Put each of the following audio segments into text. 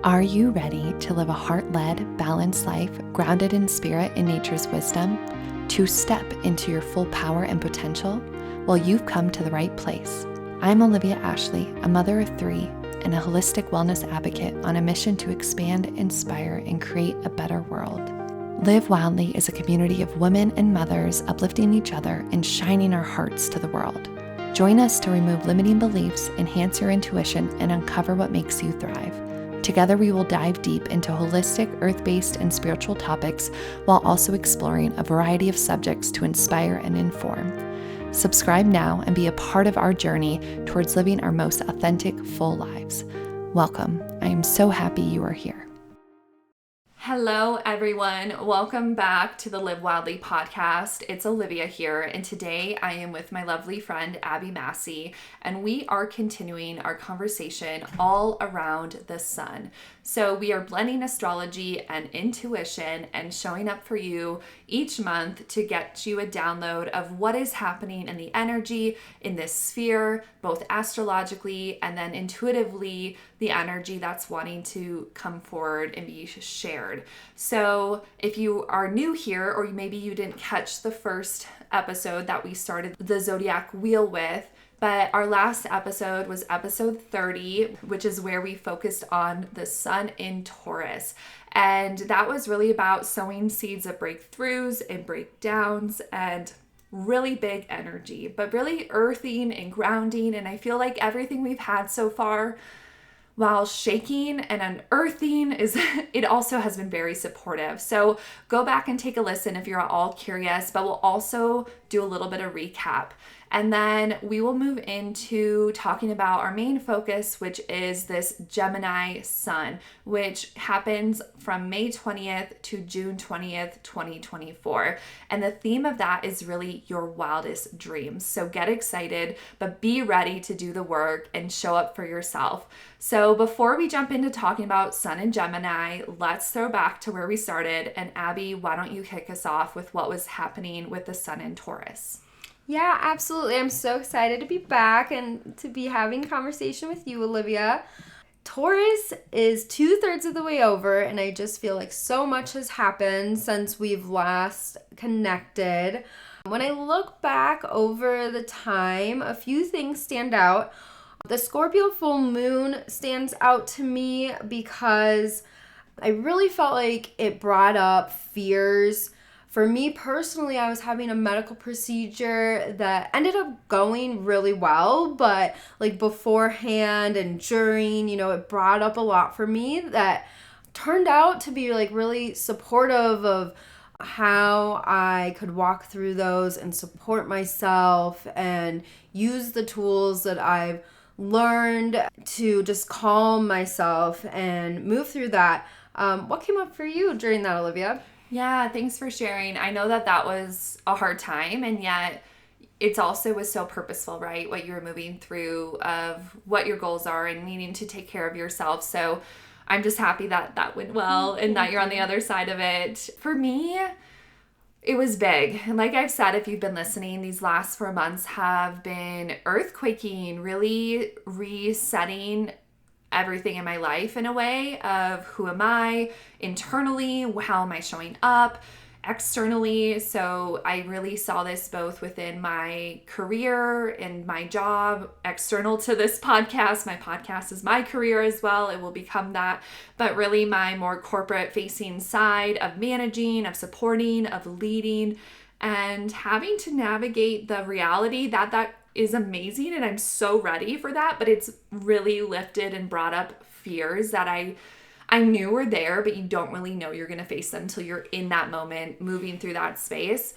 Are you ready to live a heart-led, balanced life grounded in spirit and nature's wisdom? To step into your full power and potential? Well, you've come to the right place. I'm Olivia Ashley, a mother of 3 and a holistic wellness advocate on a mission to expand, inspire, and create a better world. Live Wildly is a community of women and mothers uplifting each other and shining our hearts to the world. Join us to remove limiting beliefs, enhance your intuition, and uncover what makes you thrive. Together, we will dive deep into holistic, earth-based, and spiritual topics while also exploring a variety of subjects to inspire and inform. Subscribe now and be a part of our journey towards living our most authentic, full lives. Welcome. I am so happy you are here. Hello, everyone. Welcome back to the Live Wildly podcast. It's Olivia here, and today I am with my lovely friend, Abbie Massey, and we are continuing our conversation all around the sun. So we are blending astrology and intuition and showing up for you each month to get you a download of what is happening in the energy in this sphere, both astrologically and then intuitively, the energy that's wanting to come forward and be shared. So if you are new here, or maybe you didn't catch the first episode that we started the zodiac wheel with, but our last episode was episode 30, which is where we focused on the sun in Taurus. And that was really about sowing seeds of breakthroughs and breakdowns and really big energy, but really earthing and grounding. And I feel like everything we've had so far, while shaking and unearthing, it also has been very supportive. So go back and take a listen if you're at all curious, but we'll also do a little bit of recap. And then we will move into talking about our main focus, which is this Gemini sun, which happens from May 20th to June 20th, 2024. And the theme of that is really your wildest dreams. So get excited, but be ready to do the work and show up for yourself. So before we jump into talking about sun and Gemini, let's throw back to where we started. And Abbie, why don't you kick us off with what was happening with the sun in Taurus? Yeah, absolutely. I'm so excited to be back and to be having conversation with you, Olivia. Taurus is 2/3 of the way over, and I just feel like so much has happened since we've last connected. When I look back over the time, a few things stand out. The Scorpio full moon stands out to me because I really felt like it brought up fears. For me personally, I was having a medical procedure that ended up going really well, but like beforehand and during, it brought up a lot for me that turned out to be like really supportive of how I could walk through those and support myself and use the tools that I've learned to just calm myself and move through that. What came up for you during that, Olivia? Yeah, thanks for sharing. I know that was a hard time, and yet it's also was so purposeful, right? What you were moving through of what your goals are and needing to take care of yourself. So I'm just happy that went well and that you're on the other side of it. For me, it was big. And like I've said, if you've been listening, these last 4 months have been earthquaking, really resetting everything in my life in a way of who am I internally, how am I showing up externally. So I really saw this both within my career and my job, external to this podcast. My podcast is my career as well. It will become that, but really my more corporate facing side of managing, of supporting, of leading, and having to navigate the reality that is amazing, and I'm so ready for that, but it's really lifted and brought up fears that I knew were there, but you don't really know you're going to face them until you're in that moment, moving through that space.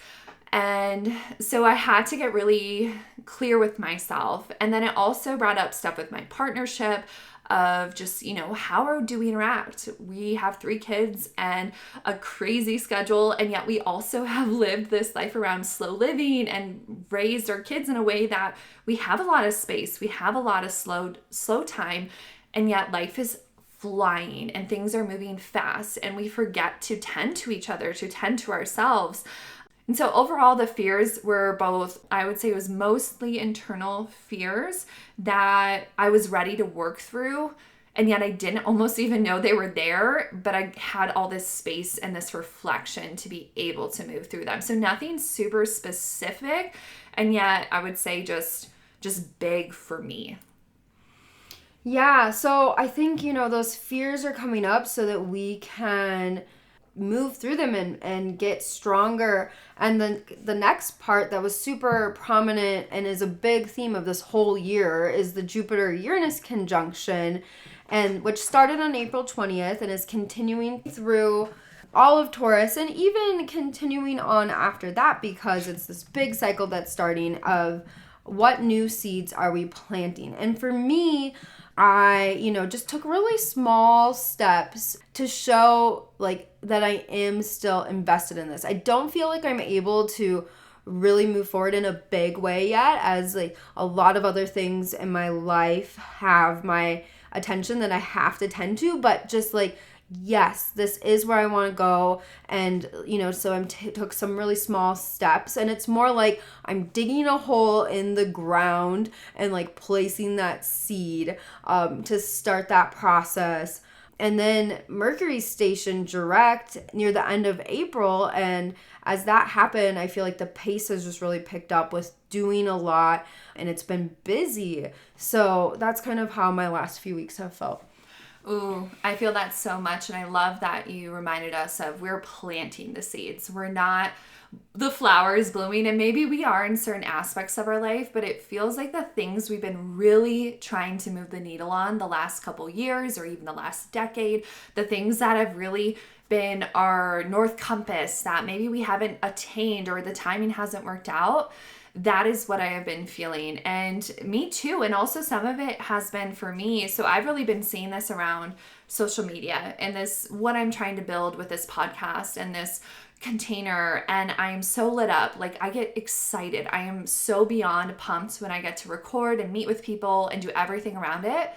And so I had to get really clear with myself. And then it also brought up stuff with my partnership of just, how do we interact? We have 3 kids and a crazy schedule, and yet we also have lived this life around slow living and raised our kids in a way that we have a lot of space, we have a lot of slow time, and yet life is flying and things are moving fast, and we forget to tend to each other, to tend to ourselves. And so overall, the fears were both, I would say it was mostly internal fears that I was ready to work through And yet I didn't almost even know they were there, but I had all this space and this reflection to be able to move through them. So nothing super specific, and yet I would say just big for me. Yeah, so I think, those fears are coming up so that we can move through them and get stronger. And then the next part that was super prominent and is a big theme of this whole year is the Jupiter-Uranus conjunction, and which started on April 20th and is continuing through all of Taurus and even continuing on after that, because it's this big cycle that's starting of what new seeds are we planting. And for me, I, just took really small steps to show that I am still invested in this. I don't feel like I'm able to really move forward in a big way yet, as a lot of other things in my life have my attention that I have to tend to, but just yes, this is where I want to go. And, so I took some really small steps, and it's more like I'm digging a hole in the ground and placing that seed to start that process. And then Mercury stationed direct near the end of April. And as that happened, I feel like the pace has just really picked up with doing a lot, and it's been busy. So that's kind of how my last few weeks have felt. Ooh, I feel that so much. And I love that you reminded us of we're planting the seeds. We're not the flowers blooming, and maybe we are in certain aspects of our life, but it feels like the things we've been really trying to move the needle on the last couple years or even the last decade, the things that have really been our North Compass that maybe we haven't attained or the timing hasn't worked out, that is what I have been feeling. And me too. And also some of it has been for me. So I've really been seeing this around social media and this, what I'm trying to build with this podcast and this container. And I'm so lit up. I get excited. I am so beyond pumped when I get to record and meet with people and do everything around it.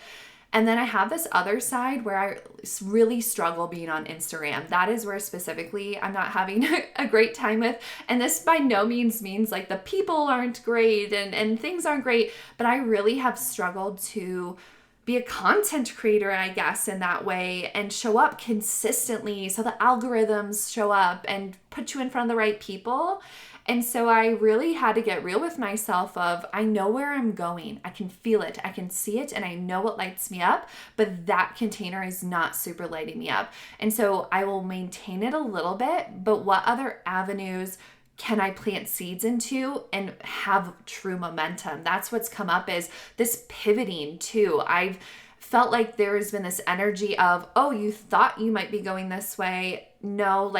And then I have this other side where I really struggle being on Instagram. That is where specifically I'm not having a great time with. And this by no means means the people aren't great and things aren't great, but I really have struggled to be a content creator, I guess, in that way, and show up consistently so the algorithms show up and put you in front of the right people. And so I really had to get real with myself of, I know where I'm going. I can feel it. I can see it. And I know what lights me up. But that container is not super lighting me up. And so I will maintain it a little bit. But what other avenues can I plant seeds into and have true momentum? That's what's come up, is this pivoting too. I've felt like there has been this energy of, oh, you thought you might be going this way. No,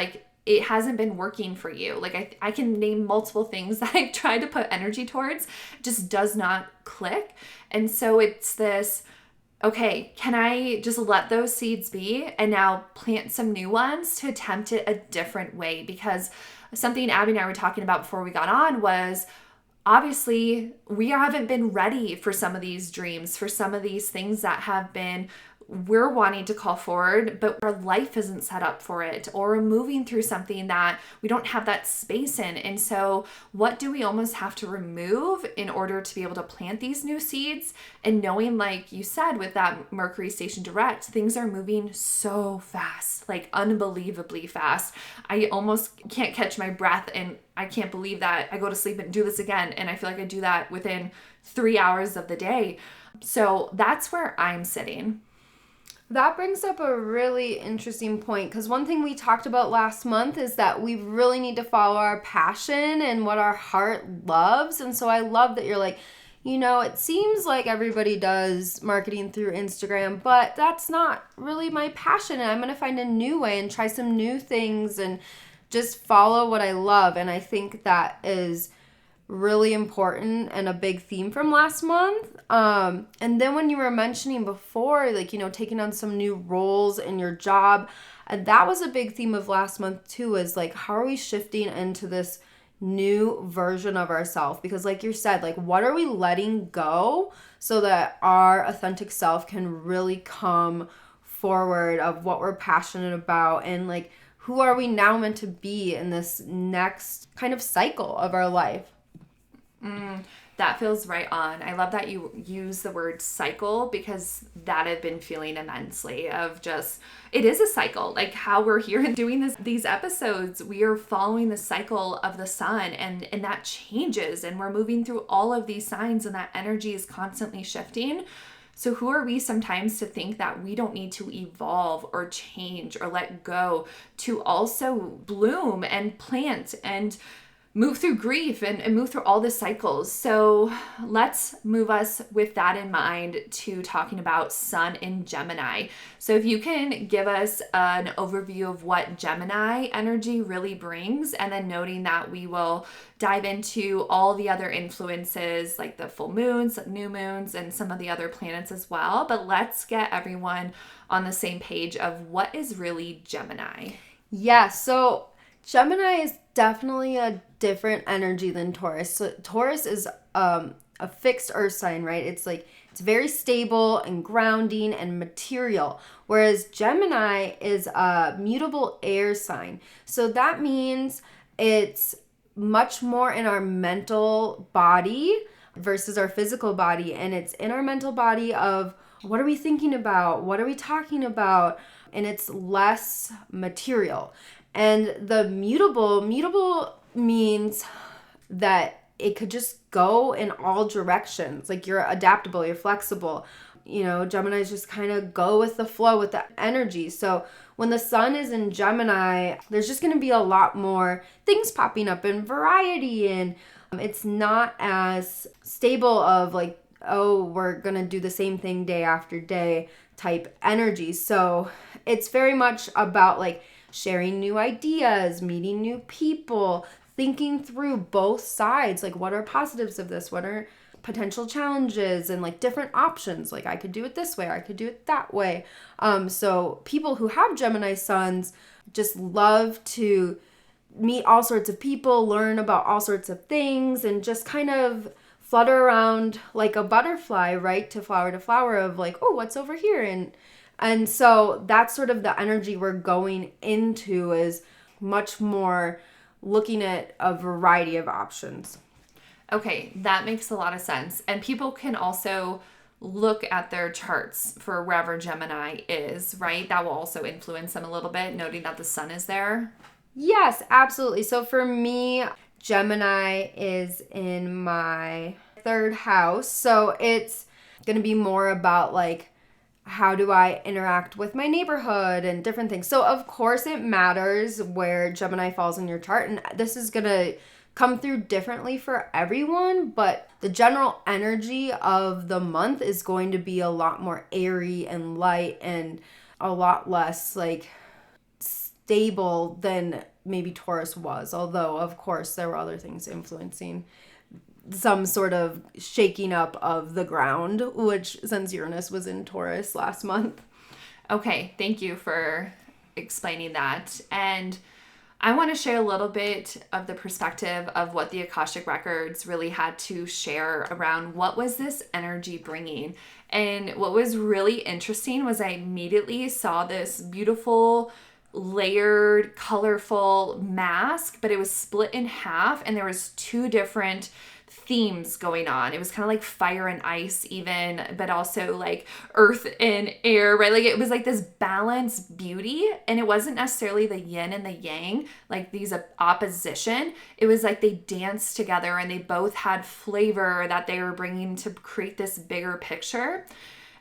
it hasn't been working for you. I can name multiple things that I've tried to put energy towards, just does not click. And so it's this, okay, can I just let those seeds be and now plant some new ones to attempt it a different way? Because something Abbie and I were talking about before we got on was, obviously we haven't been ready for some of these dreams, for some of these things that have been we're wanting to call forward, but our life isn't set up for it, or we're moving through something that we don't have that space in. And so what do we almost have to remove in order to be able to plant these new seeds? And knowing, like you said, with that Mercury station direct, things are moving so fast, unbelievably fast. I almost can't catch my breath, and I can't believe that I go to sleep and do this again. And I feel like I do that within 3 hours of the day. So that's where I'm sitting. That brings up a really interesting point, because one thing we talked about last month is that we really need to follow our passion and what our heart loves. And so I love that you're like, it seems like everybody does marketing through Instagram, but that's not really my passion. And I'm going to find a new way and try some new things and just follow what I love. And I think that is really important and a big theme from last month. And then when you were mentioning before, taking on some new roles in your job, and that was a big theme of last month too, is how are we shifting into this new version of ourselves? Because like you said, what are we letting go so that our authentic self can really come forward of what we're passionate about, and who are we now meant to be in this next kind of cycle of our life? That feels right on. I love that you use the word cycle, because that I've been feeling immensely of just, it is a cycle. Like how we're here and doing these episodes, we are following the cycle of the sun, and that changes, and we're moving through all of these signs, and that energy is constantly shifting. So who are we sometimes to think that we don't need to evolve or change or let go to also bloom and plant and move through grief and move through all the cycles. So let's move us with that in mind to talking about Sun in Gemini. So if you can give us an overview of what Gemini energy really brings, and then noting that we will dive into all the other influences like the full moons, new moons, and some of the other planets as well. But let's get everyone on the same page of what is really Gemini. Yeah, so Gemini is definitely a different energy than Taurus. So Taurus is a fixed earth sign, right? It's very stable and grounding and material, whereas Gemini is a mutable air sign. So that means it's much more in our mental body versus our physical body, and it's in our mental body of what are we thinking about? What are we talking about? And it's less material. And the mutable means that it could just go in all directions. Like you're adaptable, you're flexible. You know, Geminis just kind of go with the flow, with the energy. So when the sun is in Gemini, there's just going to be a lot more things popping up in variety. And it's not as stable of like, oh, we're going to do the same thing day after day type energy. So it's very much about like sharing new ideas, meeting new people, thinking through both sides. Like, what are positives of this? What are potential challenges and like different options? Like, I could do it this way, I could do it that way. So people who have Gemini suns just love to meet all sorts of people, learn about all sorts of things, and just kind of flutter around like a butterfly, right? To flower of like, oh, what's over here? And so that's sort of the energy we're going into, is much more looking at a variety of options. Okay, that makes a lot of sense. And people can also look at their charts for wherever Gemini is, right? That will also influence them a little bit, noting that the sun is there. Yes, absolutely. So for me, Gemini is in my third house. So it's going to be more about like, how do I interact with my neighborhood and different things. So of course it matters where Gemini falls in your chart, and this is going to come through differently for everyone, but the general energy of the month is going to be a lot more airy and light and a lot less like stable than maybe Taurus was, although of course there were other things influencing some sort of shaking up of the ground, which since Uranus was in Taurus last month. Okay, thank you for explaining that. And I want to share a little bit of the perspective of what the Akashic Records really had to share around what was this energy bringing. And what was really interesting was I immediately saw this beautiful layered, colorful mask, but it was split in half, and there was two different themes going on. It was kind of like fire and ice even, but also like earth and air, right? Like it was like this balanced beauty, and it wasn't necessarily the yin and the yang, like these opposition. It was like they danced together, and they both had flavor that they were bringing to create this bigger picture.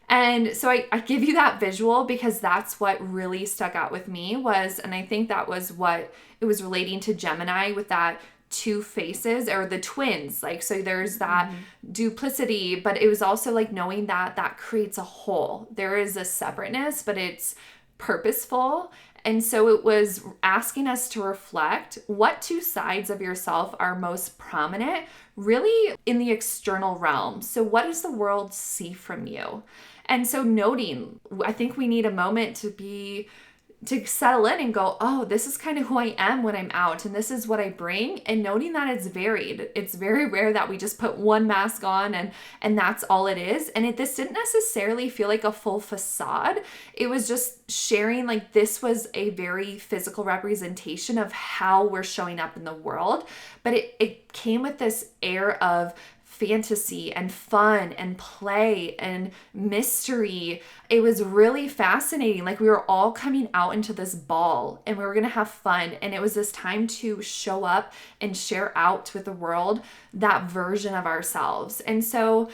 And so I give you that visual because that's what really stuck out with me was, and I think that was what it was relating to Gemini with that two faces, or the twins. Like, so there's that duplicity, but it was also like knowing that that creates a whole. There is a separateness, but it's purposeful. And so it was asking us to reflect what two sides of yourself are most prominent, really in the external realm. So what does the world see from you? And so noting, I think we need a moment to settle in and go, oh, this is kind of who I am when I'm out, and this is what I bring, and noting that it's varied. It's very rare that we just put one mask on and that's all it is. And this didn't necessarily feel like a full facade. It was just sharing like this was a very physical representation of how we're showing up in the world, but it came with this air of fantasy and fun and play and mystery. It was really fascinating. Like we were all coming out into this ball and we were going to have fun. And it was this time to show up and share out with the world that version of ourselves. And so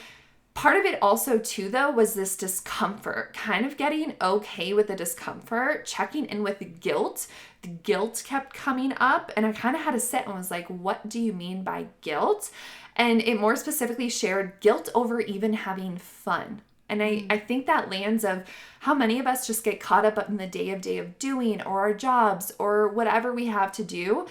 part of it also too, though, was this discomfort, kind of getting okay with the discomfort, checking in with the guilt. The guilt kept coming up and I kind of had to sit and was like, what do you mean by guilt? And it more specifically shared guilt over even having fun. And I think that lands of how many of us just get caught up in the day of doing or our jobs or whatever we have to do.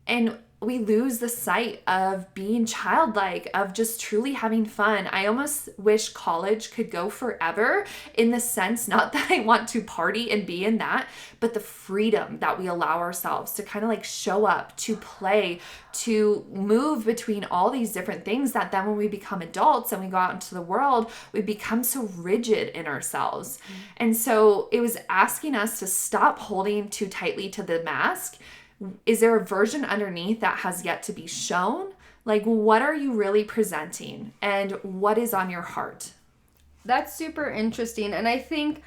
And we lose the sight of being childlike, of just truly having fun. I almost wish college could go forever, in the sense, not that I want to party and be in that, but the freedom that we allow ourselves to kind of like show up, to play, to move between all these different things, that then when we become adults and we go out into the world, we become so rigid in ourselves. And so it was asking us to stop holding too tightly to the mask. Is there a version underneath that has yet to be shown? Like, what are you really presenting and what is on your heart? That's super interesting. And I think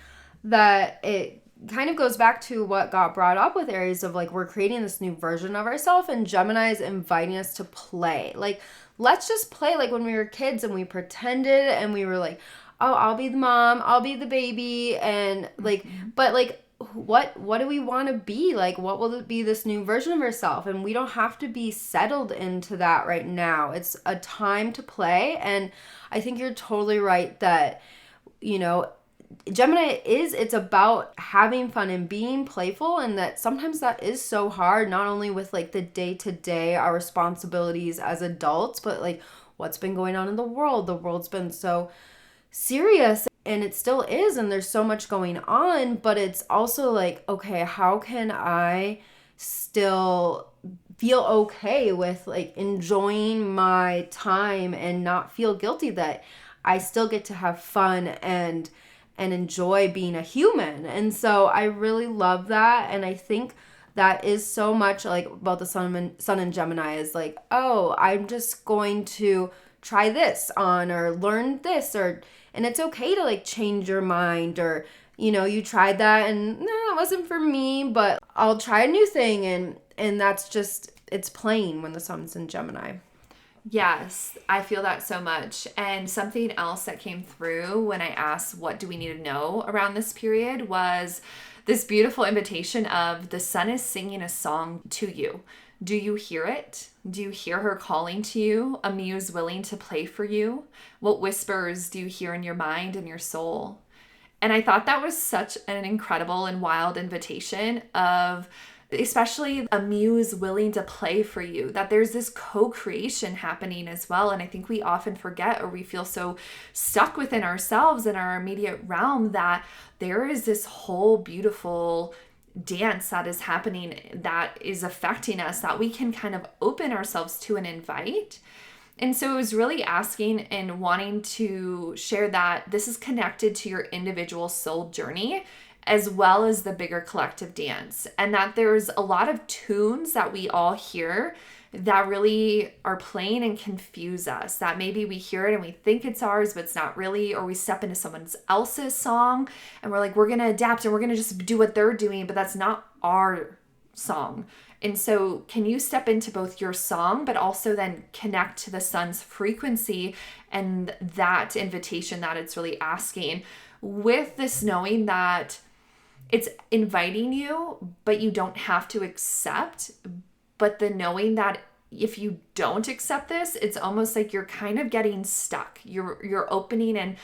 that it kind of goes back to what got brought up with Aries of like, we're creating this new version of ourselves, and Gemini is inviting us to play. Like, let's just play like when we were kids and we pretended and we were like, oh, I'll be the mom, I'll be the baby. And like, but like, what do we want to be? Like, what will it be, this new version of ourselves? And we don't have to be settled into that right now. It's a time to play. And I think you're totally right that, you know, Gemini it's about having fun and being playful, and that sometimes that is so hard, not only with like the day-to-day, our responsibilities as adults, but like what's been going on in the world. The world's been so serious, and it still is, and there's so much going on, but it's also like, okay, how can I still feel okay with like enjoying my time and not feel guilty that I still get to have fun and enjoy being a human? And so I really love that. And I think that is so much like about the sun in Gemini is like, oh, I'm just going to try this on or learn this, and it's okay to like change your mind, or, you know, you tried that and no, it wasn't for me, but I'll try a new thing. And that's just, it's playing when the sun's in Gemini. Yes, I feel that so much. And something else that came through when I asked what do we need to know around this period was this beautiful invitation of the sun is singing a song to you. Do you hear it? Do you hear her calling to you? A muse willing to play for you? What whispers do you hear in your mind and your soul? And I thought that was such an incredible and wild invitation of, especially a muse willing to play for you, that there's this co-creation happening as well. And I think we often forget, or we feel so stuck within ourselves in our immediate realm, that there is this whole beautiful dance that is happening that is affecting us, that we can kind of open ourselves to and invite. And so it was really asking and wanting to share that this is connected to your individual soul journey as well as the bigger collective dance, and that there's a lot of tunes that we all hear that really are playing and confuse us, that maybe we hear it and we think it's ours, but it's not really, or we step into someone else's song and we're like, we're going to adapt and we're going to just do what they're doing, but that's not our song. And so can you step into both your song, but also then connect to the sun's frequency and that invitation that it's really asking, with this knowing that it's inviting you, but you don't have to accept. But the knowing that if you don't accept this, it's almost like you're kind of getting stuck. You're opening and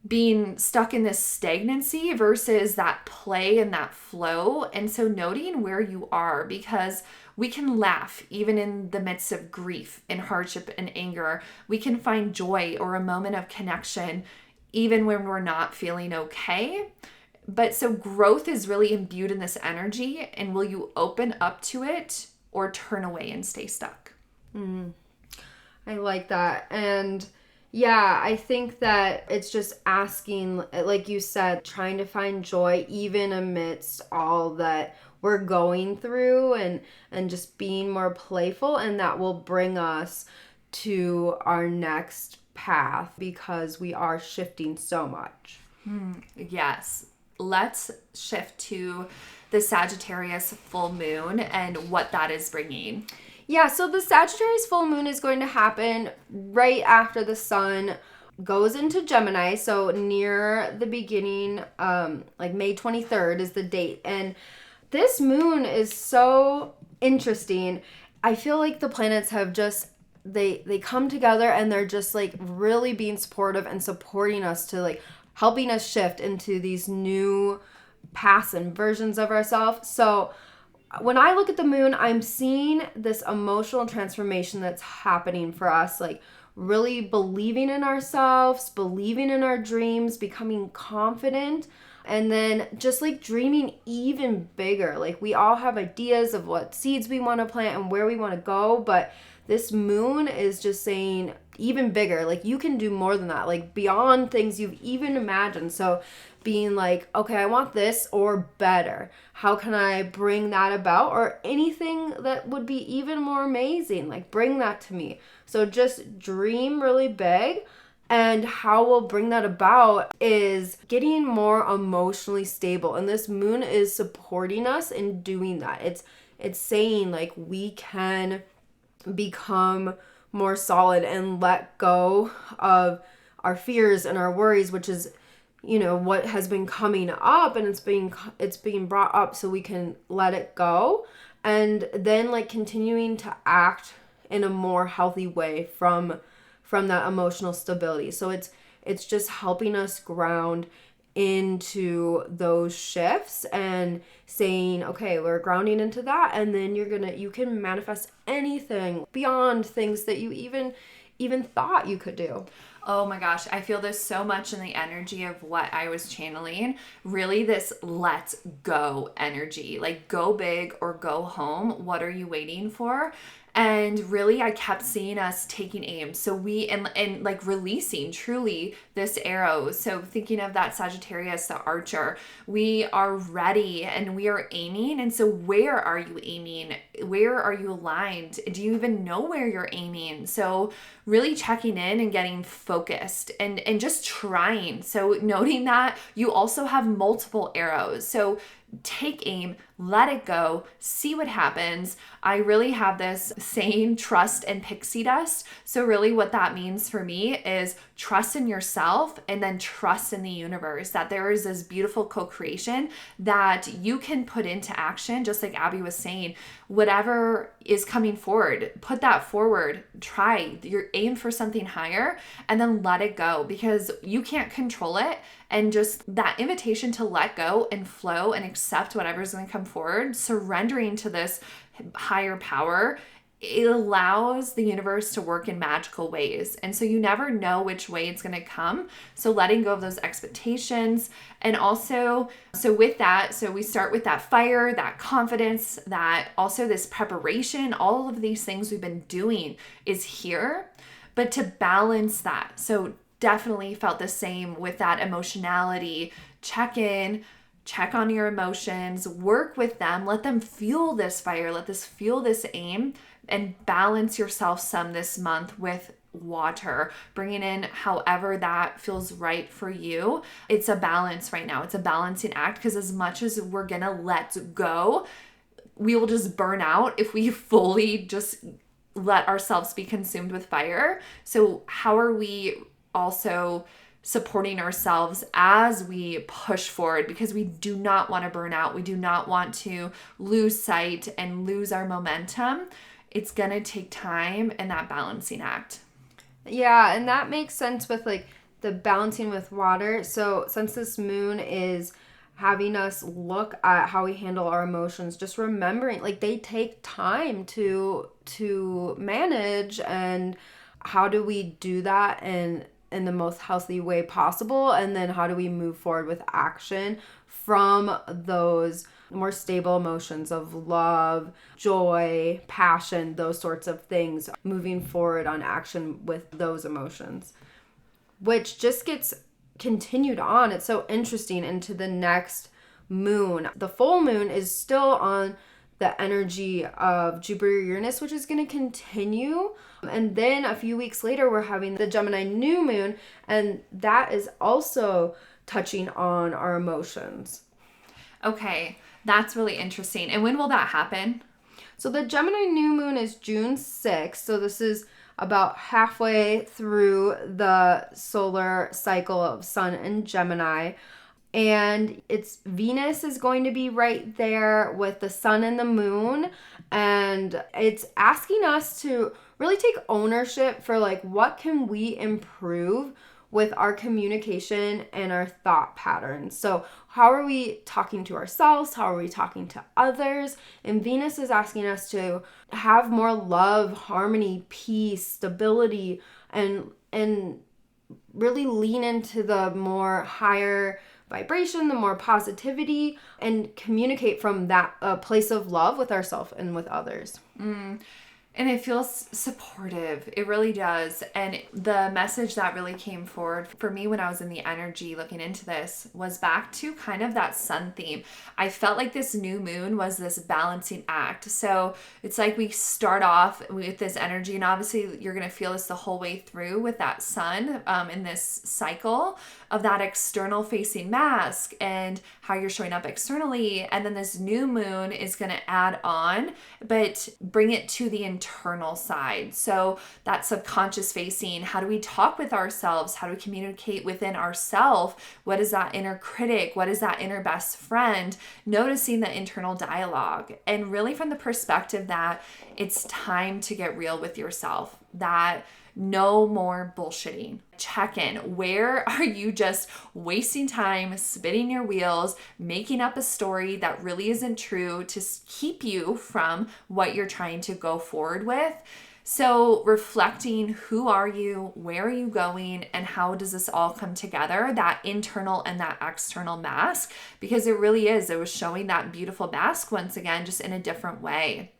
being stuck in this stagnancy versus that play and that flow. And so noting where you are, because we can laugh even in the midst of grief and hardship and anger. We can find joy or a moment of connection even when we're not feeling okay. But so growth is really imbued in this energy, and will you open up to it or turn away and stay stuck? I like that. And yeah, I think that it's just asking, like you said, trying to find joy even amidst all that we're going through, and just being more playful, and that will bring us to our next path because we are shifting so much. Yes. Let's shift to the Sagittarius full moon and what that is bringing. Yeah, so the Sagittarius full moon is going to happen right after the sun goes into Gemini, so near the beginning, like May 23rd is the date. And this moon is so interesting. I feel like the planets have just, they come together and they're just like really being supportive and supporting us to like helping us shift into these new paths and versions of ourselves. So when I look at the moon, I'm seeing this emotional transformation that's happening for us, like really believing in ourselves, believing in our dreams, becoming confident, and then just like dreaming even bigger. Like we all have ideas of what seeds we want to plant and where we want to go, but this moon is just saying even bigger. Like you can do more than that, like beyond things you've even imagined. So being like, okay, I want this or better. How can I bring that about? Or anything that would be even more amazing, like bring that to me. So just dream really big. And how we'll bring that about is getting more emotionally stable. And this moon is supporting us in doing that. It's saying like we can become more solid and let go of our fears and our worries, which is, you know, what has been coming up, and it's being brought up so we can let it go, and then like continuing to act in a more healthy way from that emotional stability. So it's just helping us ground into those shifts and saying, okay, we're grounding into that, and then you can manifest anything beyond things that you even thought you could do. Oh my gosh, I feel this so much in the energy of what I was channeling. Really this let's go energy. Like go big or go home. What are you waiting for? And really, I kept seeing us taking aim. So we, and like releasing truly this arrow. So thinking of that Sagittarius, the archer, we are ready and we are aiming. And so where are you aiming? Where are you aligned? Do you even know where you're aiming? So really checking in and getting focused and just trying. So noting that you also have multiple arrows. So take aim, let it go, see what happens. I really have this saying, trust and pixie dust. So really what that means for me is trust in yourself and then trust in the universe, that there is this beautiful co-creation that you can put into action. Just like Abbie was saying, whatever is coming forward, put that forward, try, you're aim for something higher, and then let it go, because you can't control it. And just that invitation to let go and flow and accept whatever's going to come forward, surrendering to this higher power, it allows the universe to work in magical ways. And so you never know which way it's going to come. So letting go of those expectations. And also, so with that, so we start with that fire, that confidence, that also this preparation, all of these things we've been doing is here. But to balance that, so definitely felt the same with that emotionality. Check in, check on your emotions, work with them, let them fuel this fire, let this fuel this aim, and balance yourself some this month with water, bringing in however that feels right for you. It's a balance right now. It's a balancing act, because as much as we're gonna let go, we will just burn out if we fully just let ourselves be consumed with fire. So how are we also supporting ourselves as we push forward? Because we do not want to burn out. We do not want to lose sight and lose our momentum. It's going to take time and that balancing act. Yeah, and that makes sense with like the balancing with water. So since this moon is having us look at how we handle our emotions, just remembering like they take time to manage, and how do we do that in the most healthy way possible, and then how do we move forward with action from those more stable emotions of love, joy, passion, those sorts of things, moving forward on action with those emotions, which just gets continued on. It's so interesting into the next moon. The full moon is still on the energy of Jupiter-Uranus, which is going to continue. And then a few weeks later, we're having the Gemini new moon, and that is also touching on our emotions. Okay, that's really interesting. And when will that happen? So the Gemini new moon is June 6th. So this is about halfway through the solar cycle of Sun and Gemini. And it's Venus is going to be right there with the sun and the moon. And it's asking us to really take ownership for like, what can we improve with our communication and our thought patterns? So how are we talking to ourselves? How are we talking to others? And Venus is asking us to have more love, harmony, peace, stability, and really lean into the more higher vibration, the more positivity, and communicate from that place of love with ourselves and with others. And it feels supportive. It really does. And the message that really came forward for me when I was in the energy looking into this was back to kind of that sun theme. I felt like this new moon was this balancing act. So it's like we start off with this energy, and obviously you're going to feel this the whole way through with that sun in this cycle of that external facing mask and how you're showing up externally. And then this new moon is going to add on, but bring it to the internal side. So that subconscious facing, how do we talk with ourselves? How do we communicate within ourselves? What is that inner critic? What is that inner best friend? Noticing the internal dialogue, and really from the perspective that it's time to get real with yourself, that no more bullshitting. Check in. Where are you just wasting time, spinning your wheels, making up a story that really isn't true to keep you from what you're trying to go forward with? So reflecting, who are you, where are you going, and how does this all come together, that internal and that external mask? Because it really is. It was showing that beautiful mask once again, just in a different way.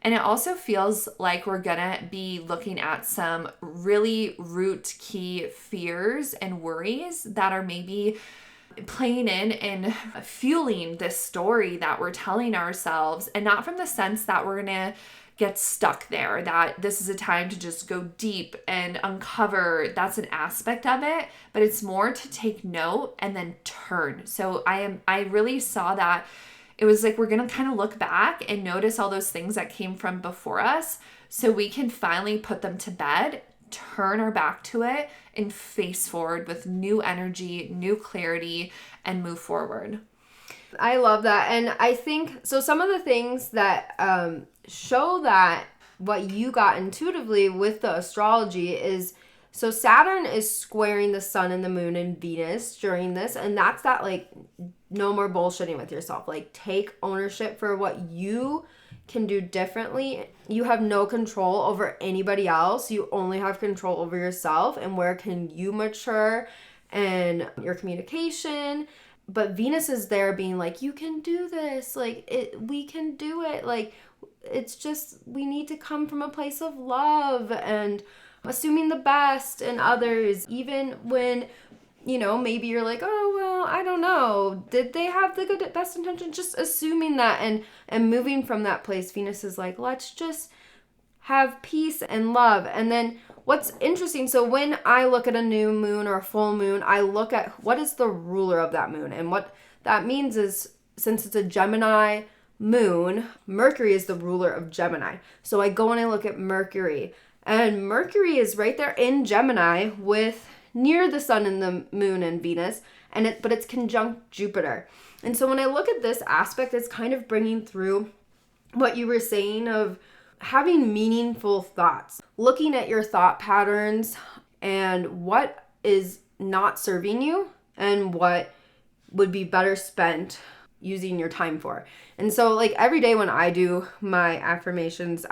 And it also feels like we're gonna be looking at some really root key fears and worries that are maybe playing in and fueling this story that we're telling ourselves, and not from the sense that we're gonna get stuck there, that this is a time to just go deep and uncover. That's an aspect of it, but it's more to take note and then turn. So I really saw that. It was like we're going to kind of look back and notice all those things that came from before us so we can finally put them to bed, turn our back to it, and face forward with new energy, new clarity, and move forward. I love that. And I think, so some of the things that show that what you got intuitively with the astrology is, so Saturn is squaring the sun and the moon and Venus during this. And that's that like, no more bullshitting with yourself. Like, take ownership for what you can do differently. You have no control over anybody else. You only have control over yourself and where can you mature and your communication. But Venus is there being like, you can do this. Like, we can do it. Like, it's just, we need to come from a place of love and assuming the best in others, even when, you know, maybe you're like, oh, well, I don't know. Did they have the best intention? Just assuming that and moving from that place. Venus is like, let's just have peace and love. And then what's interesting, so when I look at a new moon or a full moon, I look at what is the ruler of that moon. And what that means is, since it's a Gemini moon, Mercury is the ruler of Gemini. So I go and I look at Mercury. And Mercury is right there in Gemini with near the sun and the moon and Venus, but it's conjunct Jupiter. And so when I look at this aspect, it's kind of bringing through what you were saying of having meaningful thoughts, looking at your thought patterns and what is not serving you and what would be better spent using your time for. And so like every day when I do my affirmations,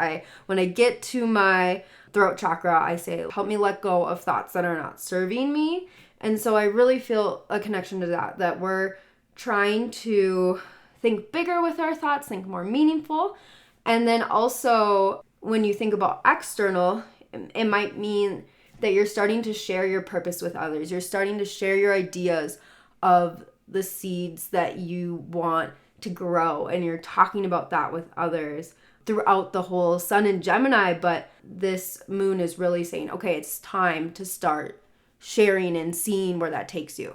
when I get to my throat chakra, I say, help me let go of thoughts that are not serving me. And so I really feel a connection to that we're trying to think bigger with our thoughts, think more meaningful. And then also when you think about external, it might mean that you're starting to share your purpose with others. You're starting to share your ideas of the seeds that you want to grow, and you're talking about that with others throughout the whole sun in Gemini, but this moon is really saying, okay, it's time to start sharing and seeing where that takes you.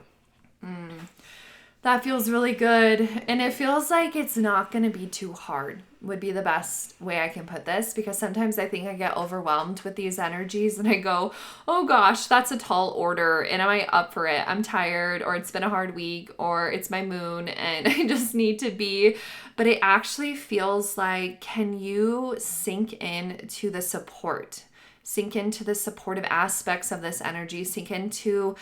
That feels really good. And it feels like it's not going to be too hard, would be the best way I can put this, because sometimes I think I get overwhelmed with these energies and I go, oh gosh, that's a tall order. And am I up for it? I'm tired, or it's been a hard week, or it's my moon and I just need to be. But it actually feels like, can you sink in to the support? Sink into the supportive aspects of this energy, sink into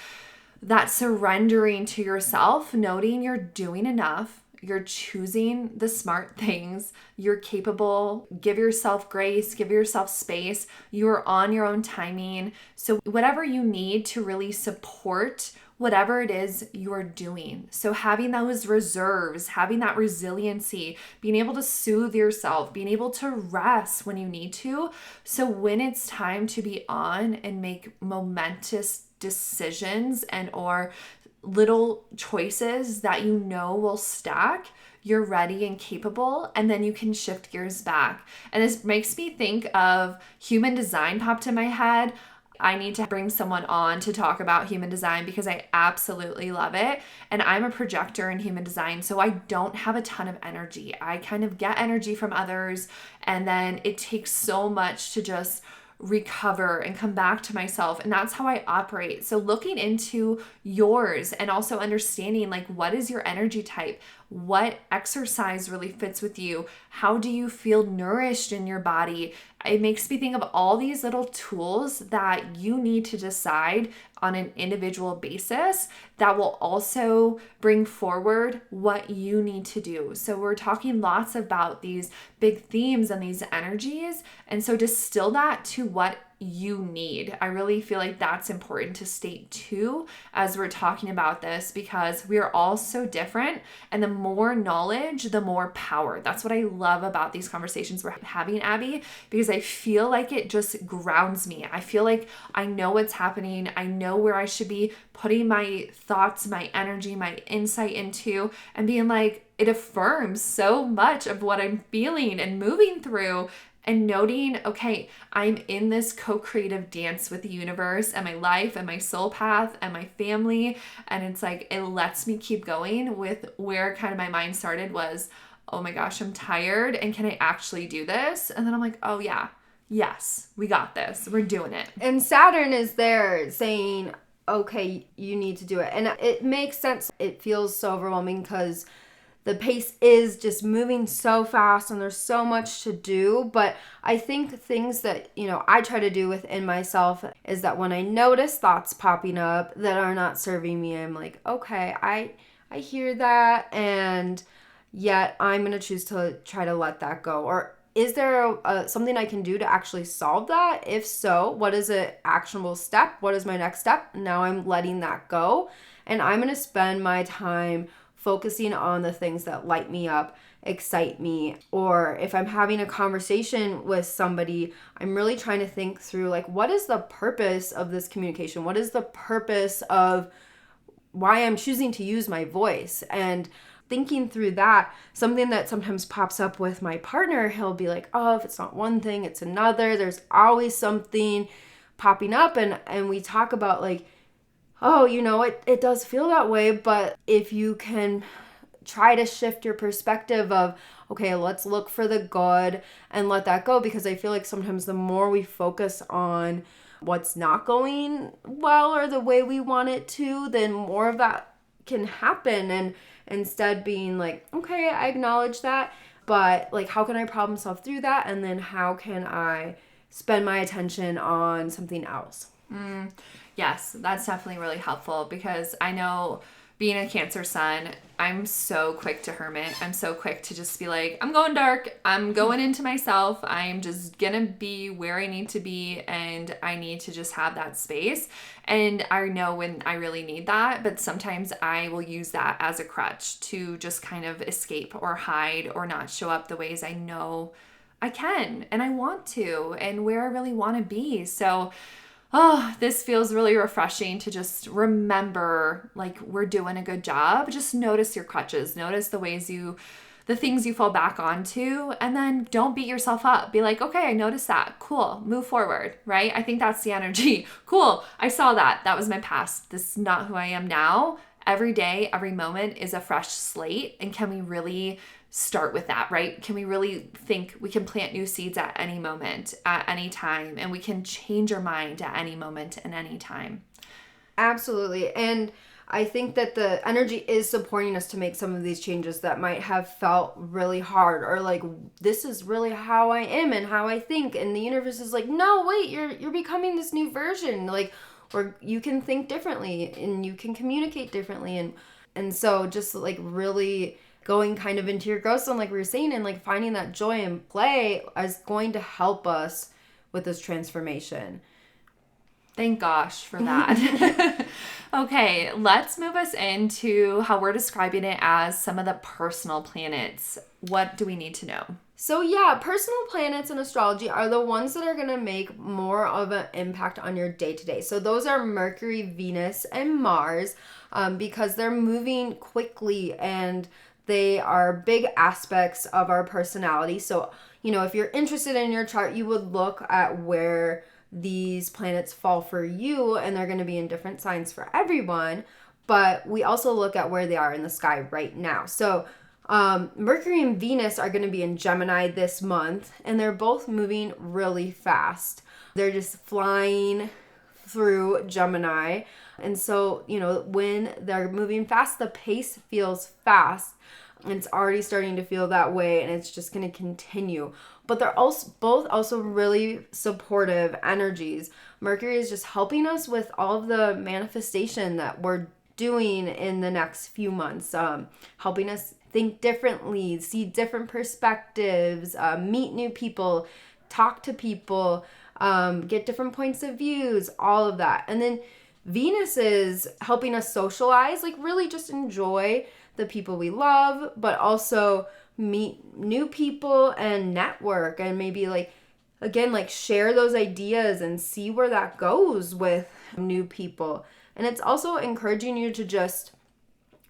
that surrendering to yourself, noting you're doing enough, you're choosing the smart things, you're capable, give yourself grace, give yourself space, you're on your own timing. So whatever you need to really support whatever it is you're doing. So having those reserves, having that resiliency, being able to soothe yourself, being able to rest when you need to. So when it's time to be on and make momentous decisions and or little choices that you know will stack, you're ready and capable, and then you can shift gears back. And this makes me think of human design popped in my head. I need to bring someone on to talk about human design because I absolutely love it. And I'm a projector in human design, so I don't have a ton of energy. I kind of get energy from others, and then it takes so much to just recover and come back to myself. And that's how I operate. So looking into yours and also understanding, like, what is your energy type? What exercise really fits with you? How do you feel nourished in your body? It makes me think of all these little tools that you need to decide on an individual basis that will also bring forward what you need to do. So we're talking lots about these big themes and these energies. And so distill that to what you need. I really feel like that's important to state too as we're talking about this, because we are all so different, and the more knowledge, the more power. That's what I love about these conversations we're having, Abbie, because I feel like it just grounds me. I feel like I know what's happening. I know where I should be putting my thoughts, my energy, my insight into, and being like, it affirms so much of what I'm feeling and moving through. And noting, okay, I'm in this co-creative dance with the universe and my life and my soul path and my family. And it's like, it lets me keep going with where kind of my mind started was, oh my gosh, I'm tired. And can I actually do this? And then I'm like, oh yeah, yes, we got this. We're doing it. And Saturn is there saying, okay, you need to do it. And it makes sense. It feels so overwhelming because the pace is just moving so fast and there's so much to do. But I think things that, I try to do within myself is that when I notice thoughts popping up that are not serving me, I'm like, okay, I hear that, and yet I'm going to choose to try to let that go. Or is there something I can do to actually solve that? If so, what is an actionable step? What is my next step? Now I'm letting that go, and I'm going to spend my time focusing on the things that light me up, excite me. Or if I'm having a conversation with somebody, I'm really trying to think through, like, what is the purpose of this communication? What is the purpose of why I'm choosing to use my voice? And thinking through that, something that sometimes pops up with my partner, he'll be like, oh, if it's not one thing, it's another. There's always something popping up. And we talk about, like, oh, it does feel that way, but if you can try to shift your perspective of, okay, let's look for the good and let that go, because I feel like sometimes the more we focus on what's not going well or the way we want it to, then more of that can happen. And instead being like, okay, I acknowledge that, but like, how can I problem solve through that? And then how can I spend my attention on something else? Yes, that's definitely really helpful, because I know being a Cancer sun, I'm so quick to hermit. I'm so quick to just be like, I'm going dark. I'm going into myself. I'm just going to be where I need to be, and I need to just have that space. And I know when I really need that, but sometimes I will use that as a crutch to just kind of escape or hide or not show up the ways I know I can and I want to and where I really want to be. So this feels really refreshing to just remember, like, we're doing a good job. Just notice your crutches. Notice the ways you the things you fall back onto, and then don't beat yourself up. Be like, okay, I noticed that. Cool. Move forward, right? I think that's the energy. Cool. I saw that. That was my past. This is not who I am now. Every day, every moment is a fresh slate. And can we really start with that, right? Can we really think we can plant new seeds at any moment, at any time, and we can change our mind at any moment and any time? Absolutely. And I think that the energy is supporting us to make some of these changes that might have felt really hard, or like, this is really how I am and how I think. And the universe is like, no, wait, you're becoming this new version. Like, or you can think differently and you can communicate differently. And so just like really going kind of into your growth zone, like we were saying, and like finding that joy and play is going to help us with this transformation. Thank gosh for that. Okay, let's move us into how we're describing it as some of the personal planets. What do we need to know? So yeah, personal planets in astrology are the ones that are going to make more of an impact on your day-to-day. So those are Mercury, Venus, and Mars, because they're moving quickly and they are big aspects of our personality. So, if you're interested in your chart, you would look at where these planets fall for you, and they're going to be in different signs for everyone. But we also look at where they are in the sky right now. So Mercury and Venus are going to be in Gemini this month, and they're both moving really fast. They're just flying through Gemini. And so, when they're moving fast, the pace feels fast. And it's already starting to feel that way, and it's just going to continue. But they're also really supportive energies. Mercury is just helping us with all of the manifestation that we're doing in the next few months, helping us think differently, see different perspectives, meet new people, talk to people, get different points of views, all of that. And then Venus is helping us socialize, like really just enjoy the people we love, but also meet new people and network, and maybe share those ideas and see where that goes with new people. And it's also encouraging you to just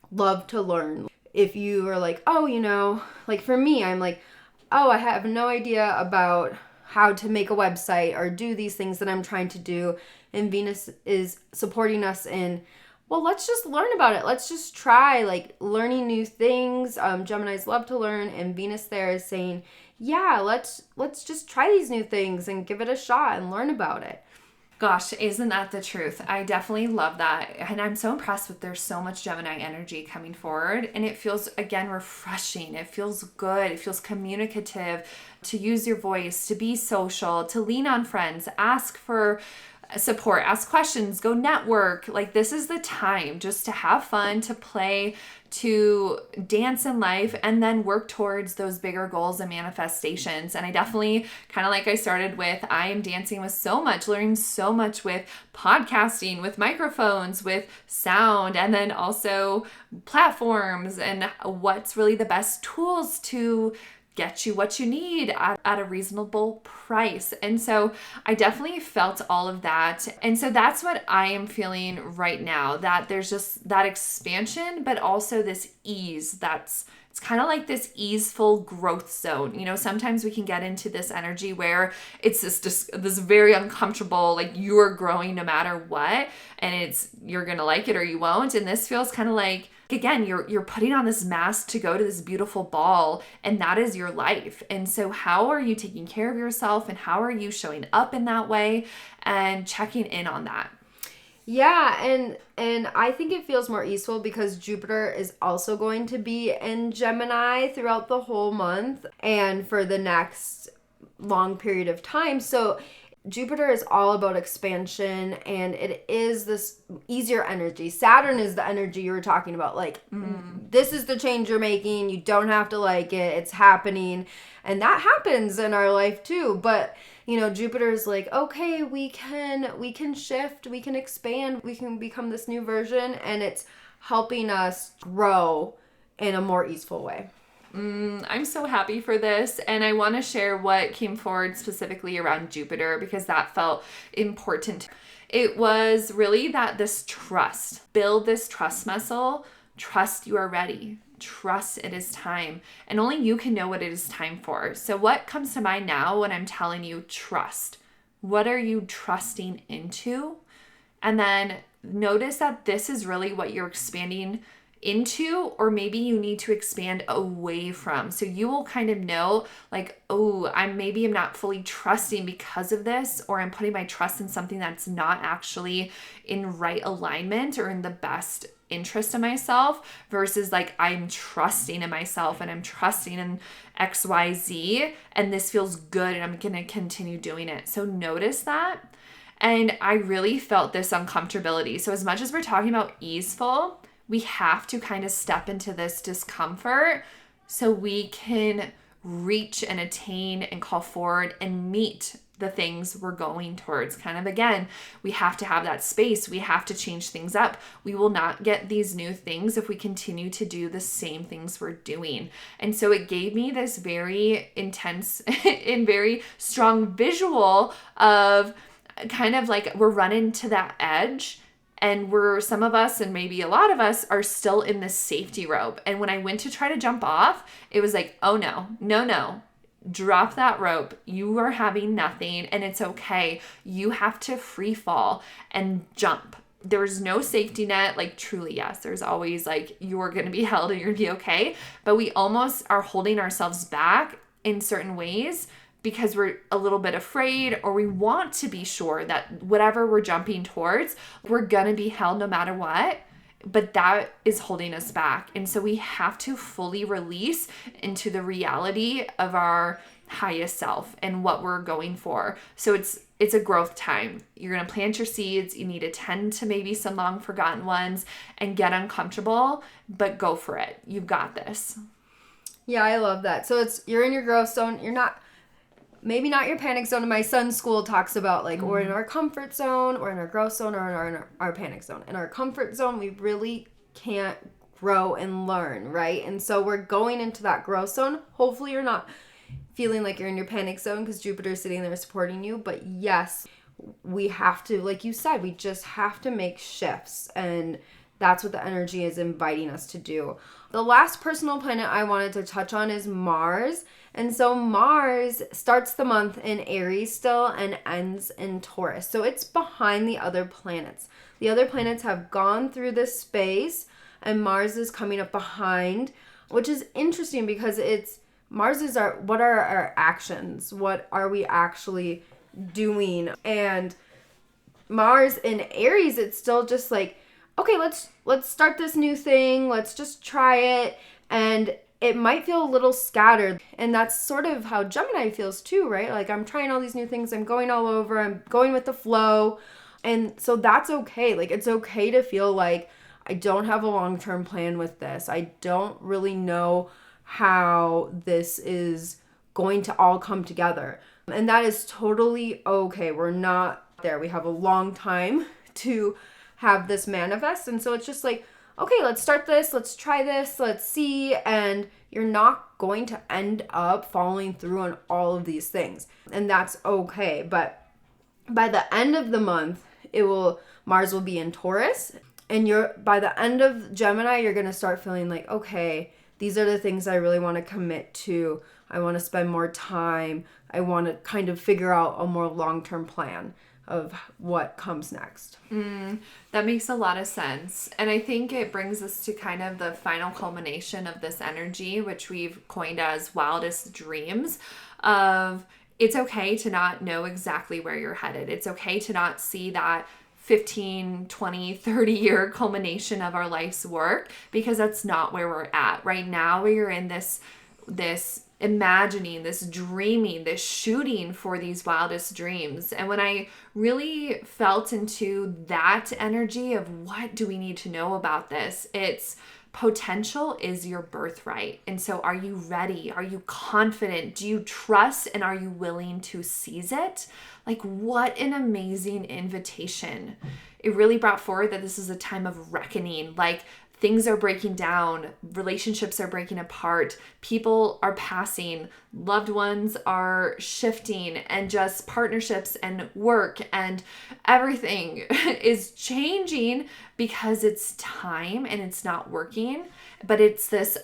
love to learn. If you are like, like for me, I'm like, I have no idea about how to make a website or do these things that I'm trying to do. And Venus is supporting us in, let's just learn about it. Let's just try learning new things. Geminis love to learn, and Venus there is saying, yeah, let's just try these new things and give it a shot and learn about it. Gosh, isn't that the truth? I definitely love that. And I'm so impressed with there's so much Gemini energy coming forward. And it feels, again, refreshing. It feels good. It feels communicative to use your voice, to be social, to lean on friends, ask for support, ask questions, go network. This is the time just to have fun, to play, to dance in life, and then work towards those bigger goals and manifestations. And I definitely, kind of like I started with, I am dancing with so much, learning so much with podcasting, with microphones, with sound, and then also platforms, and what's really the best tools to get you what you need at a reasonable price. And so I definitely felt all of that. And so that's what I am feeling right now, that there's just that expansion, but also this ease. It's kind of like this easeful growth zone. Sometimes we can get into this energy where it's just this very uncomfortable, you're growing no matter what, and you're going to like it or you won't. And this feels kind of like, again, you're putting on this mask to go to this beautiful ball, and that is your life. And so how are you taking care of yourself, and how are you showing up in that way and checking in on that? Yeah, and I think it feels more easeful because Jupiter is also going to be in Gemini throughout the whole month and for the next long period of time. So Jupiter is all about expansion, and it is this easier energy. Saturn is the energy you were talking about. This is the change you're making. You don't have to like it. It's happening. And that happens in our life too. But, Jupiter is like, okay, we can shift, we can expand, we can become this new version. And it's helping us grow in a more easeful way. I'm so happy for this, and I want to share what came forward specifically around Jupiter, because that felt important. It was really that this trust, build this trust muscle, trust you are ready, trust it is time. And only you can know what it is time for. So what comes to mind now when I'm telling you trust? What are you trusting into? And then notice that this is really what you're expanding into, or maybe you need to expand away from. So you will kind of know like, oh, I'm not fully trusting because of this, or I'm putting my trust in something that's not actually in right alignment or in the best interest of myself, versus like I'm trusting in myself and I'm trusting in XYZ and this feels good and I'm going to continue doing it. So notice that. And I really felt this uncomfortability. So as much as we're talking about easeful, we have to kind of step into this discomfort so we can reach and attain and call forward and meet the things we're going towards. Kind of, again, we have to have that space. We have to change things up. We will not get these new things if we continue to do the same things we're doing. And so it gave me this very intense and very strong visual of kind of like we're running to that edge. And some of us, and maybe a lot of us, are still in this safety rope. And when I went to try to jump off, it was like, oh no, drop that rope. You are having nothing and it's okay. You have to free fall and jump. There's no safety net. Like truly, yes, there's always like, you're going to be held and you're going to be okay. But we almost are holding ourselves back in certain ways because we're a little bit afraid, or we want to be sure that whatever we're jumping towards, we're gonna be held no matter what, but that is holding us back. And so we have to fully release into the reality of our highest self and what we're going for. So it's a growth time. You're gonna plant your seeds. You need to tend to maybe some long forgotten ones and get uncomfortable, but go for it. You've got this. Yeah, I love that. So you're in your growth zone. You're not, maybe not your panic zone. My son's school talks about like, we're in our comfort zone, or in our growth zone, or in our panic zone. In our comfort zone, we really can't grow and learn, right? And so we're going into that growth zone. Hopefully you're not feeling like you're in your panic zone because Jupiter's sitting there supporting you. But yes, we have to, like you said, we just have to make shifts. And that's what the energy is inviting us to do. The last personal planet I wanted to touch on is Mars. And so Mars starts the month in Aries still and ends in Taurus. So it's behind the other planets. The other planets have gone through this space and Mars is coming up behind, which is interesting because what are our actions? What are we actually doing? And Mars in Aries, it's still just like, okay, let's start this new thing. Let's just try it. And it might feel a little scattered. And that's sort of how Gemini feels too, right? Like I'm trying all these new things. I'm going all over. I'm going with the flow. And so that's okay. Like it's okay to feel like I don't have a long-term plan with this. I don't really know how this is going to all come together. And that is totally okay. We're not there. We have a long time to have this manifest. And so it's just like, okay, let's start this, let's try this, let's see. And you're not going to end up following through on all of these things. And that's okay. But by the end of the month, Mars will be in Taurus. And by the end of Gemini, you're going to start feeling like, okay, these are the things I really want to commit to. I want to spend more time. I want to kind of figure out a more long-term plan of what comes next. That makes a lot of sense. And I think it brings us to kind of the final culmination of this energy, which we've coined as wildest dreams, of it's okay to not know exactly where you're headed. It's okay to not see that 15, 20, 30-year culmination of our life's work, because that's not where we're at. Right now, we are in this imagining, this dreaming, this shooting for these wildest dreams. And when I really felt into that energy of what do we need to know about this, it's potential is your birthright. And so are you ready? Are you confident? Do you trust? And are you willing to seize it? Like, what an amazing invitation. It really brought forward that this is a time of reckoning. Like, things are breaking down, relationships are breaking apart, people are passing, loved ones are shifting, and just partnerships and work and everything is changing because it's time and it's not working. But it's this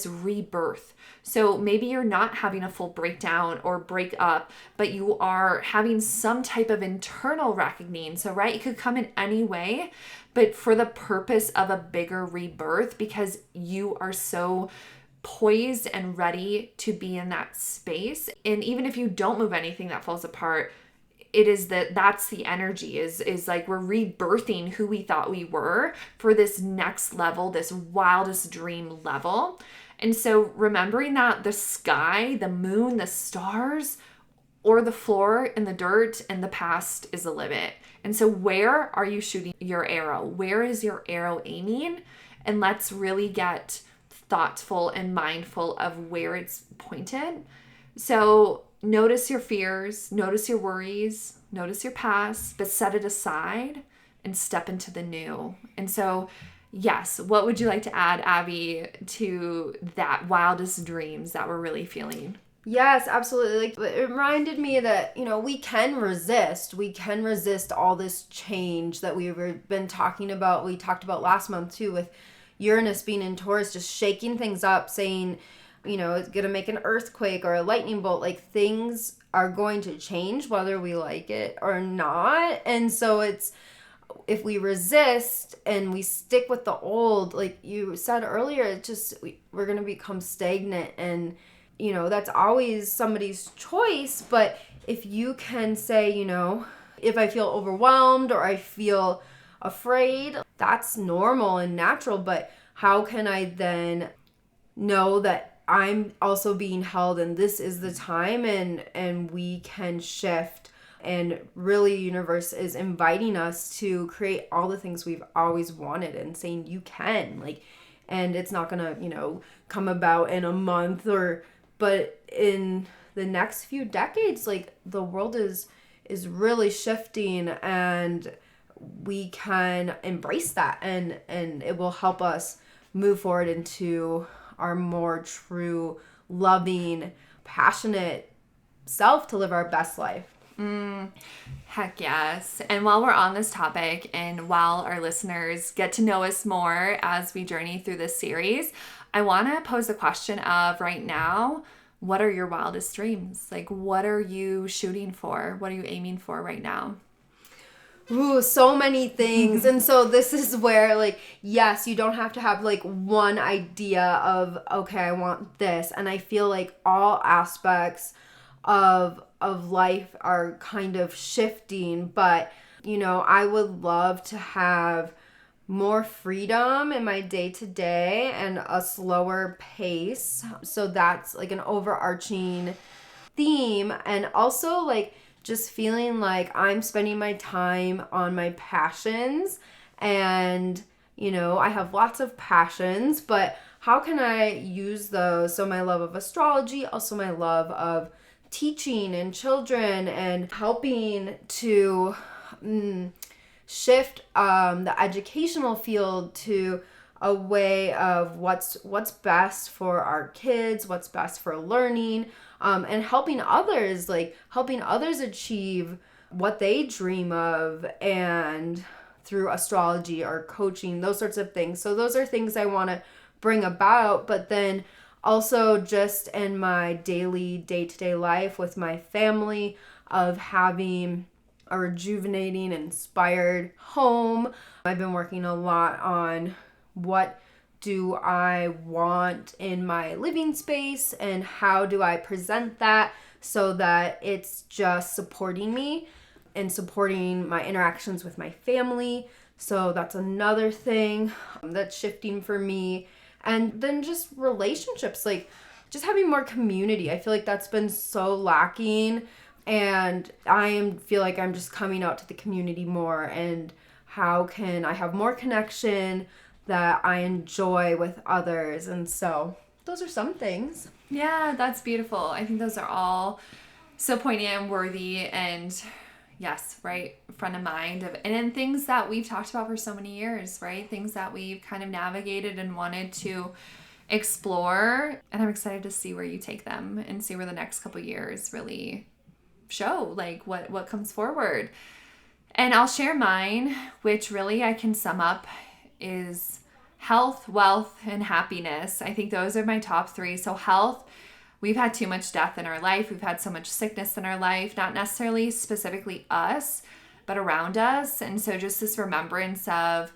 rebirth. So maybe you're not having a full breakdown or break up, but you are having some type of internal reckoning. So, right, it could come in any way, but for the purpose of a bigger rebirth, because you are so poised and ready to be in that space. And even if you don't move anything that falls apart, it is that's the energy is like we're rebirthing who we thought we were for this next level, this wildest dream level. And so remembering that the sky, the moon, the stars, or the floor and the dirt and the past is a limit. And so where are you shooting your arrow? Where is your arrow aiming? And let's really get thoughtful and mindful of where it's pointed. So notice your fears, notice your worries, notice your past, but set it aside and step into the new. And so, yes, what would you like to add, Abbie, to that wildest dreams that we're really feeling? Yes, absolutely. Like, it reminded me that, we can resist. We can resist all this change that we've been talking about. We talked about last month too, with Uranus being in Taurus, just shaking things up, saying, it's going to make an earthquake or a lightning bolt. Like, things are going to change whether we like it or not. And so if we resist and we stick with the old, like you said earlier, it's just, we're going to become stagnant. And, that's always somebody's choice. But if you can say, if I feel overwhelmed or I feel afraid, that's normal and natural. But how can I then know that I'm also being held and this is the time and we can shift? And really, universe is inviting us to create all the things we've always wanted and saying you can, and it's not gonna, come about in a month but in the next few decades, the world is really shifting, and we can embrace that, and it will help us move forward into our more true, loving, passionate self to live our best life. Heck yes. And while we're on this topic and while our listeners get to know us more as we journey through this series, I want to pose the question of right now, what are your wildest dreams? What are you shooting for? What are you aiming for right now? Ooh, so many things. And so this is where, yes, you don't have to have, one idea of, okay, I want this. And I feel like all aspects of life are kind of shifting. But, I would love to have more freedom in my day-to-day and a slower pace. So that's, an overarching theme. And also, just feeling like I'm spending my time on my passions, and, I have lots of passions, but how can I use those? So my love of astrology, also my love of teaching and children and helping to shift the educational field to a way of what's best for our kids, what's best for learning, and helping others achieve what they dream of, and through astrology or coaching, those sorts of things. So those are things I want to bring about, but then also just in my daily day-to-day life with my family, of having a rejuvenating, inspired home. I've been working a lot on what do I want in my living space and how do I present that so that it's just supporting me and supporting my interactions with my family. So that's another thing that's shifting for me. And then just relationships, just having more community. I feel like that's been so lacking, and I feel like I'm just coming out to the community more, and how can I have more connection that I enjoy with others. And so those are some things. Yeah, that's beautiful. I think those are all so poignant and worthy, and yes, right, front of mind and then things that we've talked about for so many years, right? Things that we've kind of navigated and wanted to explore. And I'm excited to see where you take them and see where the next couple years really show like what comes forward. And I'll share mine, which really I can sum up is health, wealth, and happiness. I think those are my top 3. So health, we've had too much death in our life. We've had so much sickness in our life, not necessarily specifically us, but around us. And so just this remembrance of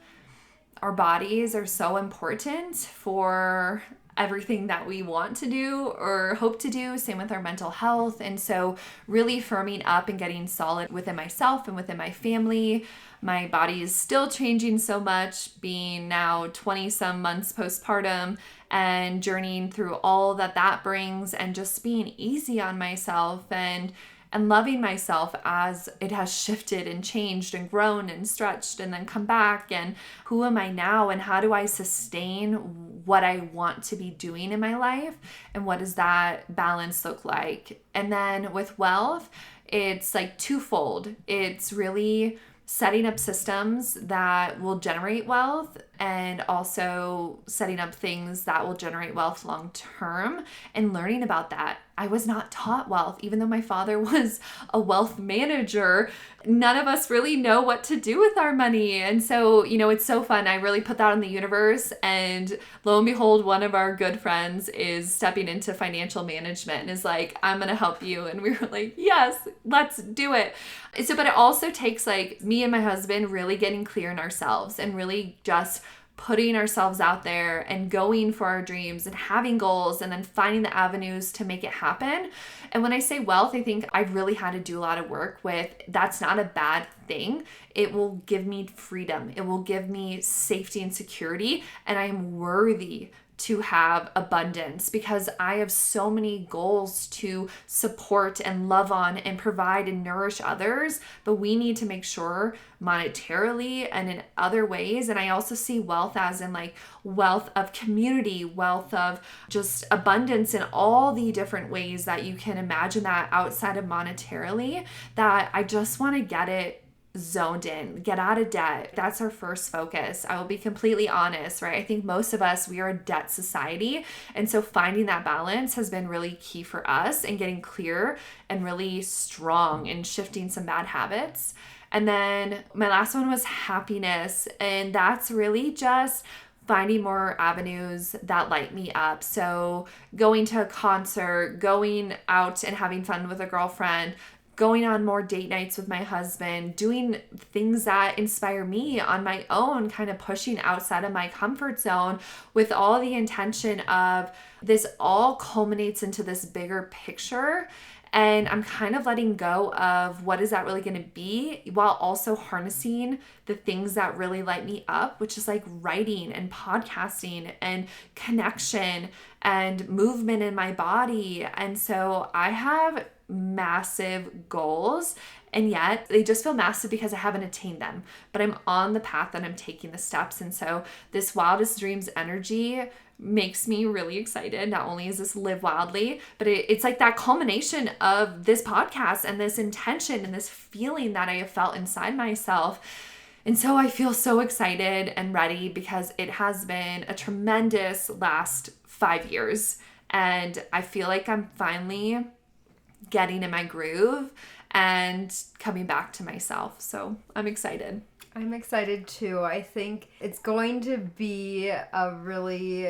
our bodies are so important for everything that we want to do or hope to do. Same with our mental health. And so really firming up and getting solid within myself and within my family. My body is still changing so much, being now 20 some months postpartum and journeying through all that brings, and just being easy on myself and loving myself as it has shifted and changed and grown and stretched and then come back. And who am I now? And how do I sustain what I want to be doing in my life? And what does that balance look like? And then with wealth, it's like twofold. It's really setting up systems that will generate wealth and also setting up things that will generate wealth long term and learning about that. I was not taught wealth, even though my father was a wealth manager. None of us really know what to do with our money. And so, it's so fun. I really put that in the universe. And lo and behold, one of our good friends is stepping into financial management and is like, I'm going to help you. And we were like, yes, let's do it. So, but it also takes like me and my husband really getting clear in ourselves and really just putting ourselves out there and going for our dreams and having goals and then finding the avenues to make it happen. And when I say wealth, I think I've really had to do a lot of work with that's not a bad thing. It will give me freedom. It will give me safety and security. And I am worthy to have abundance because I have so many goals to support and love on and provide and nourish others, but we need to make sure monetarily and in other ways. And I also see wealth as in like wealth of community, wealth of just abundance in all the different ways that you can imagine that outside of monetarily, that I just want to get it zoned in, get out of debt. That's our first focus. I will be completely honest, right? I think most of us, we are a debt society. And so finding that balance has been really key for us and getting clear and really strong and shifting some bad habits. And then my last one was happiness. And that's really just finding more avenues that light me up. So going to a concert, going out and having fun with a girlfriend, going on more date nights with my husband, doing things that inspire me on my own, kind of pushing outside of my comfort zone with all the intention of this all culminates into this bigger picture. And I'm kind of letting go of what is that really going to be while also harnessing the things that really light me up, which is like writing and podcasting and connection and movement in my body. And so I have massive goals, and yet they just feel massive because I haven't attained them, but I'm on the path and I'm taking the steps. And so this wildest dreams energy makes me really excited. Not only is this live wildly, but it's like that culmination of this podcast and this intention and this feeling that I have felt inside myself. And so I feel so excited and ready because it has been a tremendous last 5 years. And I feel like I'm finally getting in my groove and coming back to myself. So I'm excited. I'm excited too. I think it's going to be a really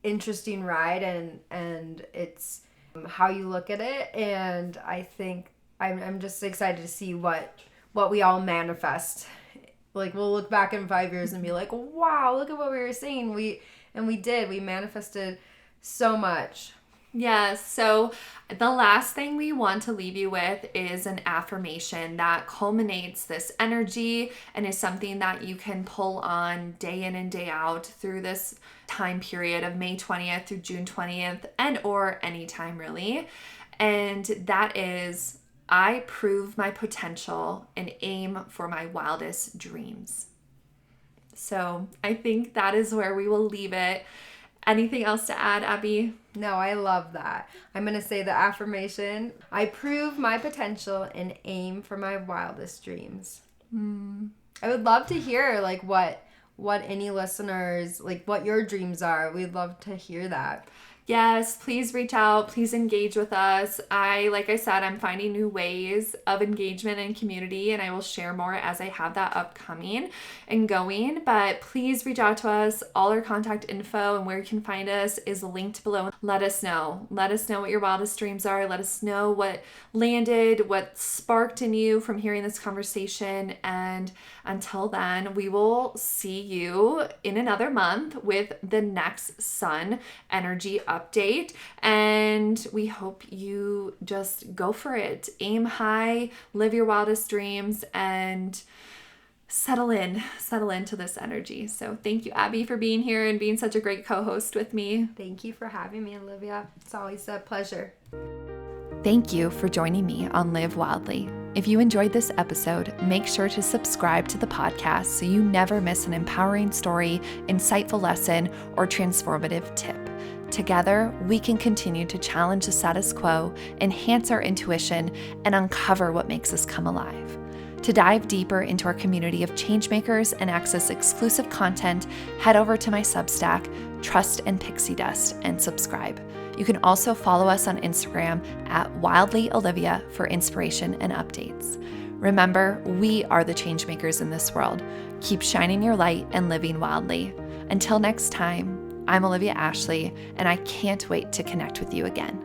interesting ride, and it's how you look at it. And I think I'm just excited to see what we all manifest. Like we'll look back in 5 years and be like, wow, look at what we were saying. We manifested so much. Yes. So the last thing we want to leave you with is an affirmation that culminates this energy and is something that you can pull on day in and day out through this time period of May 20th through June 20th and or anytime really. And that is, I prove my potential and aim for my wildest dreams. So I think that is where we will leave it. Anything else to add, Abbie? No, I love that. I'm going to say the affirmation. I prove my potential and aim for my wildest dreams. I would love to hear like what any listeners, like what your dreams are. We'd love to hear that. Yes, please reach out. Please engage with us. Like I said, I'm finding new ways of engagement and community, and I will share more as I have that upcoming and going. But please reach out to us. All our contact info and where you can find us is linked below. Let us know. Let us know what your wildest dreams are. Let us know what landed, what sparked in you from hearing this conversation. And until then, we will see you in another month with the next sun energy update, and we hope you just go for it. Aim high, live your wildest dreams, and settle into this energy. So thank you, Abbie, for being here and being such a great co-host with me. Thank you for having me, Olivia. It's always a pleasure. Thank you for joining me on Live Wildly. If you enjoyed this episode, make sure to subscribe to the podcast so you never miss an empowering story, insightful lesson, or transformative tip. Together, we can continue to challenge the status quo, enhance our intuition, and uncover what makes us come alive. To dive deeper into our community of changemakers and access exclusive content, head over to my Substack, Trust and Pixie Dust, and subscribe. You can also follow us on Instagram at WildlyOlivia for inspiration and updates. Remember, we are the changemakers in this world. Keep shining your light and living wildly. Until next time, I'm Olivia Ashley, and I can't wait to connect with you again.